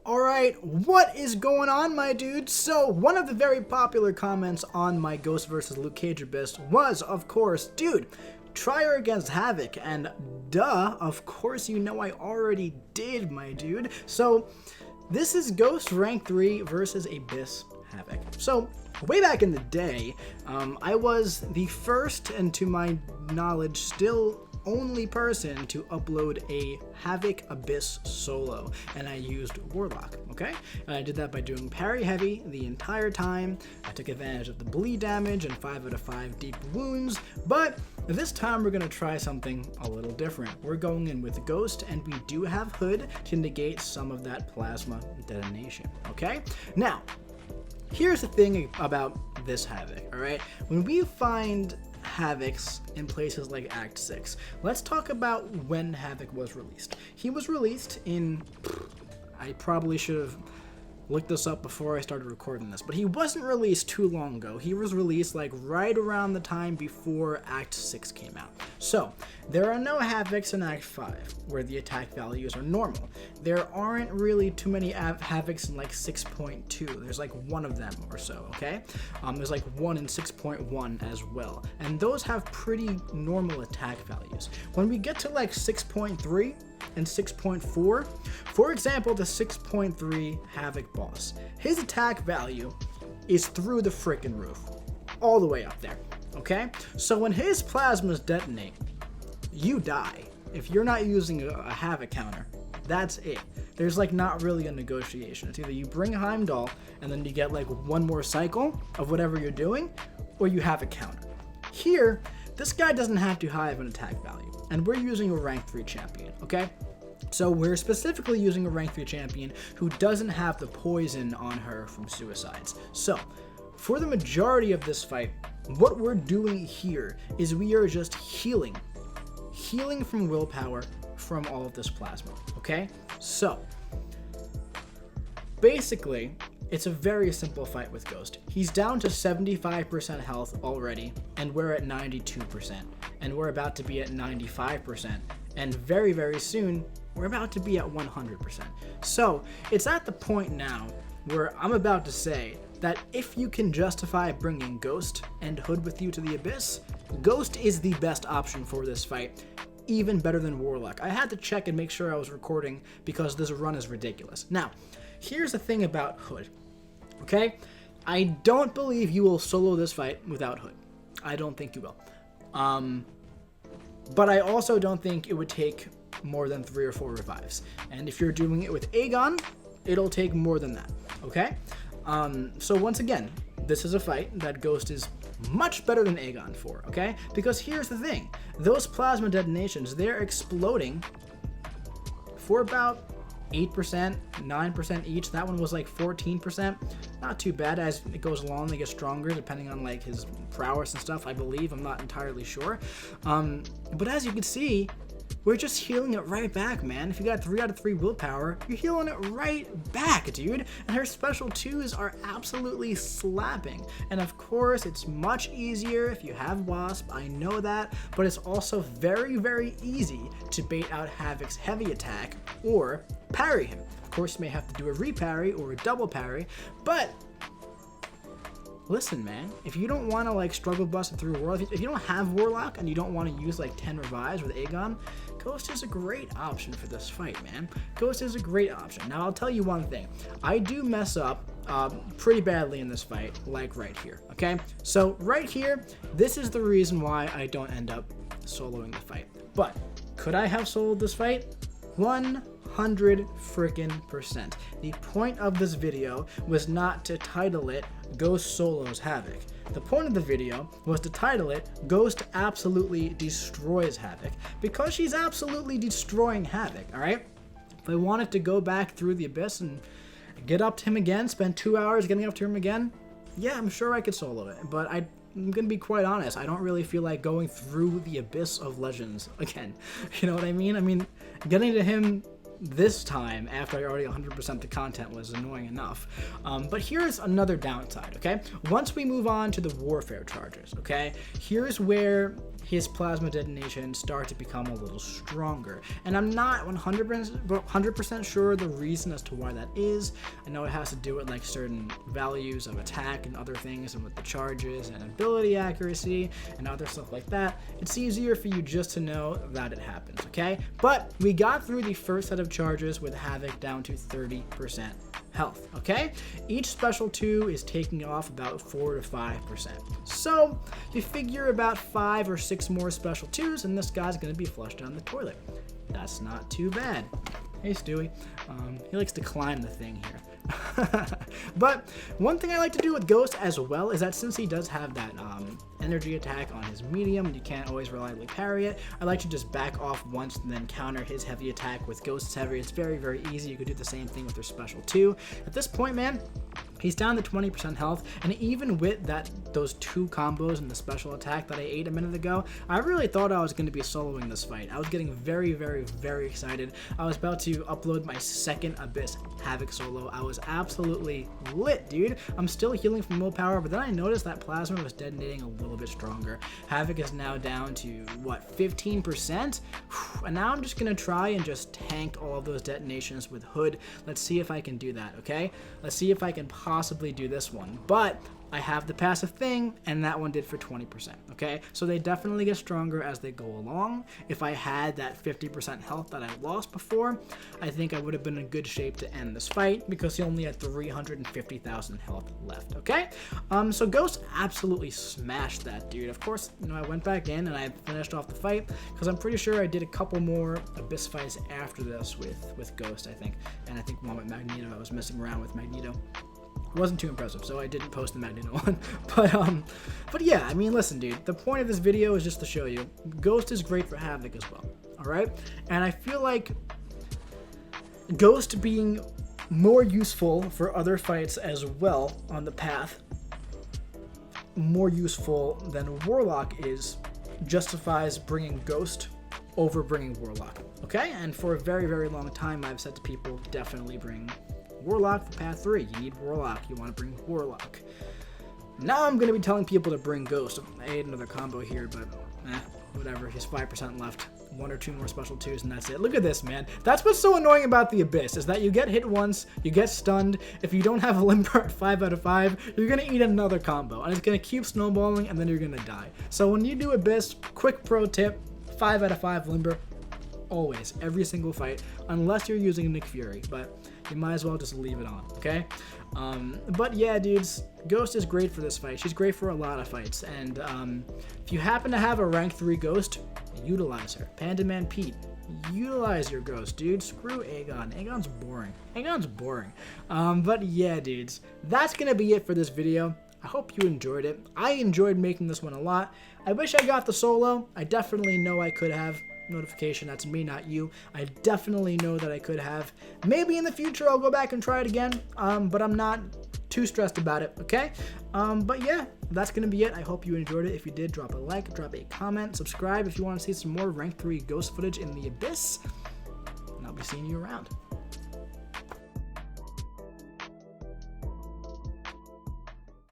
Alright, what is going on, my dude? So, one of the very popular comments on my Ghost vs. Luke Cage Abyss was, of course, dude, try her against Havoc, and duh, of course you know I already did, my dude. So, this is Ghost Rank 3 versus Abyss Havoc. So, way back in the day, I was the first, and to my knowledge, still only person to upload a Havoc Abyss solo, and I used Warlock, okay? And I did that by doing parry heavy the entire time. I took advantage of the bleed damage and 5 out of 5 deep wounds, but this time we're going to try something a little different. We're going in with Ghost, and we do have Hood to negate some of that plasma detonation, okay? Now, here's the thing about this Havoc, alright? When we find Havocs in places like Act 6, let's talk about when Havok was released. He was released in, I probably should have looked this up before I started recording this, but he wasn't released too long ago. He was released like right around the time before Act 6 came out. So, there are no Havocs in Act 5, where the attack values are normal. There aren't really too many Havocs in like 6.2. There's like one of them or so, okay? There's like one in 6.1 as well. And those have pretty normal attack values. When we get to like 6.3, and 6.4, for example, the 6.3 Havok boss, his attack value is through the frickin' roof, all the way up there, okay? So when his plasmas detonate, you die. If you're not using a Havok counter, that's it. There's like not really a negotiation. It's either you bring Heimdall and then you get like one more cycle of whatever you're doing, or you have a counter. Here, this guy doesn't have too high of an attack value, and we're using a rank 3 champion, okay? So we're specifically using a rank 3 champion who doesn't have the poison on her from suicides. So, for the majority of this fight, what we're doing here is we are just healing from willpower from all of this plasma, okay? So, basically, it's a very simple fight with Ghost. He's down to 75% health already, and we're at 92%, and we're about to be at 95%, and very, very soon, we're about to be at 100%. So, it's at the point now where I'm about to say that if you can justify bringing Ghost and Hood with you to the Abyss, Ghost is the best option for this fight, even better than Warlock. I had to check and make sure I was recording because this run is ridiculous. Now, here's the thing about Hood, okay? I don't believe you will solo this fight without Hood. I don't think you will. But I also don't think it would take more than 3 or 4 revives. And if you're doing it with Aegon, it'll take more than that, okay? So once again, this is a fight that Ghost is much better than Aegon for, okay? Because here's the thing. Those plasma detonations, they're exploding for about 8%, 9% each. That one was like 14%. Not too bad. As it goes along, they get stronger depending on like his prowess and stuff, I believe. I'm not entirely sure. But as you can see, we're just healing it right back, man. If you got 3 out of 3 willpower, you're healing it right back, dude. And her special 2s are absolutely slapping. And of course, it's much easier if you have Wasp, I know that, but it's also very, very easy to bait out Havok's heavy attack or parry him. Of course, you may have to do a reparry or a double parry, but listen, man, if you don't want to like struggle bust it through Warlock, if you don't have Warlock and you don't want to use like 10 revives with Aegon, Ghost is a great option for this fight, man. Ghost is a great option. Now, I'll tell you one thing. I do mess up pretty badly in this fight, like right here, okay? So right here, this is the reason why I don't end up soloing the fight. But could I have soloed this fight? 100%. The point of this video was not to title it Ghost Solos Havoc. The point of the video was to title it Ghost Absolutely Destroys Havoc, because she's absolutely destroying Havoc, alright? If I wanted to go back through the Abyss and get up to him again, spend 2 hours getting up to him again, yeah, I'm sure I could solo it, but I'm gonna be quite honest, I don't really feel like going through the Abyss of Legends again. You know what I mean? I mean, getting to him this time after I already 100% the content was annoying enough. But here's another downside, okay? Once we move on to the warfare charges, okay? Here's where his plasma detonations start to become a little stronger. And I'm not 100% sure the reason as to why that is. I know it has to do with like certain values of attack and other things, and with the charges and ability accuracy and other stuff like that. It's easier for you just to know that it happens, okay? But we got through the first set of charges with Havok down to 30% health, okay? Each special 2 is taking off about 4 to 5%. So you figure about 5 or 6 more special 2s and this guy's gonna be flushed down the toilet. That's not too bad. Hey Stewie, he likes to climb the thing here. But one thing I like to do with Ghost as well is that since he does have that energy attack on his medium and you can't always reliably parry it, I like to just back off once and then counter his heavy attack with Ghost's heavy. It's very, very easy. You could do the same thing with your special 2. At this point, man, he's down to 20% health, and even with those 2 combos and the special attack that I ate a minute ago, I really thought I was going to be soloing this fight. I was getting very, very, very excited. I was about to upload my second Abyss Havok solo. I was absolutely lit, dude. I'm still healing from low power, but then I noticed that plasma was detonating a little bit stronger. Havok is now down to, what, 15%? And now I'm just going to try and just tank all of those detonations with Hood. Let's see if I can do that, okay? Let's see if I can possibly do this one. But I have the passive thing, and that one did for 20%, okay? So they definitely get stronger as they go along. If I had that 50% health that I lost before, I think I would have been in good shape to end this fight because he only had 350,000 health left, okay? So Ghost absolutely smashed that dude. Of course, you know, I went back in and I finished off the fight because I'm pretty sure I did a couple more Abyss fights after this with Ghost, I think. And I think one with Magneto. I was messing around with Magneto. It wasn't too impressive, so I didn't post the Magneto one. But yeah, I mean, listen, dude. The point of this video is just to show you Ghost is great for Havok as well. All right, and I feel like Ghost being more useful for other fights as well on the path, more useful than Warlock is, justifies bringing Ghost over bringing Warlock. Okay, and for a very, very long time, I've said to people, definitely bring Warlock for path 3. You need Warlock. You want to bring Warlock. Now I'm going to be telling people to bring Ghost. I ate another combo here, but whatever. He's 5% left. 1 or 2 more special 2s, and that's it. Look at this, man. That's what's so annoying about the Abyss, is that you get hit once, you get stunned. If you don't have a limber at 5 out of 5, you're going to eat another combo, and it's going to keep snowballing, and then you're going to die. So when you do Abyss, quick pro tip, 5 out of 5 limber. Always, every single fight, unless you're using Nick Fury, but you might as well just leave it on, okay? But yeah, dudes, Ghost is great for this fight. She's great for a lot of fights, and if you happen to have a rank 3 Ghost, utilize her. Panda Man Pete, utilize your Ghost, dude. Screw Aegon. Aegon's boring. Aegon's boring. But yeah, dudes, that's gonna be it for this video. I hope you enjoyed it. I enjoyed making this one a lot. I wish I got the solo. I definitely know I could have. Notification, that's me, not you. I definitely know that I could have. Maybe in the future I'll go back and try it again, but I'm not too stressed about it, okay? But yeah, that's gonna be it. I hope you enjoyed it. If you did, drop a like, drop a comment, subscribe if you want to see some more rank 3 Ghost footage in the Abyss, and I'll be seeing you around.